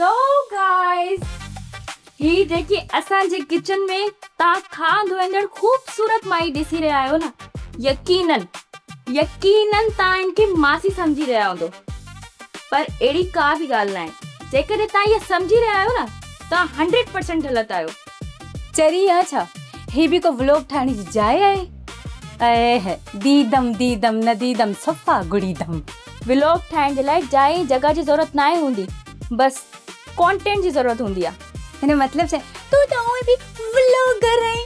Hello guys, ही जेकी असांजे किचन में तव्हां खां धोईंदड़ खूबसूरत माई ॾिसी रहिया आहियो न, यकीनन तव्हां इनखे मासी सम्झी रहिया हूंदो। पर अहिड़ी का बि ॻाल्हि न आहे। जेकॾहिं तव्हां इहा सम्झी रहिया आहियो न, तव्हां 100% ग़लति आहियो। चरी आहे छा? ही बि को व्लॉग ठाहिण जी जाइ आहे? है दीदम न दीदम सफ़ा गुड़ीदम। व्लॉग ठाहिण जे लाइ जाइ जॻह जी ज़रूरत न आहे हूंदी, बस कंटेंट जी ज़रूरत हूंदी आहे। हिन मतलब छा? तू तो भी व्लॉगर है,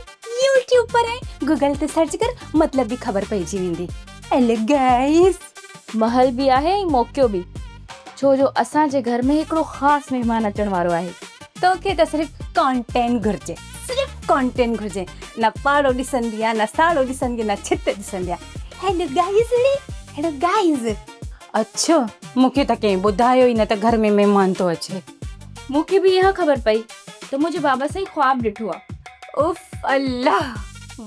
यूट्यूबर है, गूगल ते सर्च कर, मतलब भी खबर पइजी वेंदी। हेलो गाइस, महल भी आहे ऐं मौक़ियो बि, छो जो असांजे घर में हिकिड़ो ख़ासि महिमान अचण वारो आहे। तोखे त सिर्फ़ कंटेंट घुर्जे, सिर्फ़ कंटेंट घुर्जे। न पाड़ो ॾिसंदी आहे, न साड़ो ॾिसंदी आहे, न छित ॾिसंदी आहे। Hello guys. अच्छा, मूंखे त कंहिं ॿुधायो ई न त घर में महिमान तो अचे। मूंखे बि इहा ख़बर पई त मुंहिंजे बाबा सां ख्वाब ॾिठो आहे। उफ अल्लाह,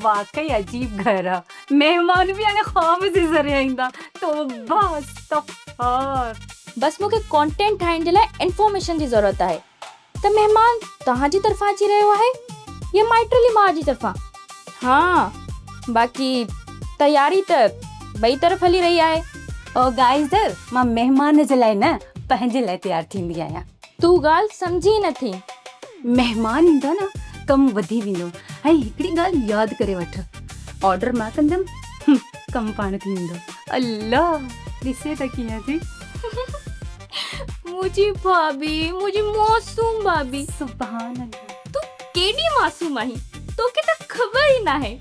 वाकई अजीब घर आहे। महिमान भी हाणे ख्वाब जे ज़रिए ईंदा। तौबा अस्तगफार। बस मूंखे कंटेंट ठाहिण जे लाइ इंफॉर्मेशन जी ज़रूरत आहे त महिमान तव्हांजी तरफ़ां अची रहियो आहे या माइटली माउ जी तरफ़ां। हाँ, बाक़ी तयारी त ॿई तरफ़ हली रही आहे। ओ गाइस, मां महिमान जे लाइ न, पंहिंजे लाइ तयार थींदी आहियां। तूं ॻाल्हि सम्झी नथी। महिमान ईंदा न, कमु वधी वेंदो। ऐं हिकिड़ी ॻाल्हि यादि करे वठ, ऑर्डर मां कंदमि, कमु पाण थी वेंदो। अल्लाह, ॾिसे त कीअं थी। मुंहिंजी भाभी, मुंहिंजी मासूम भाभी। सुभान अल्लाह। तूं केॾी मासूम आहीं, तोखे त ख़बर ई न आहे।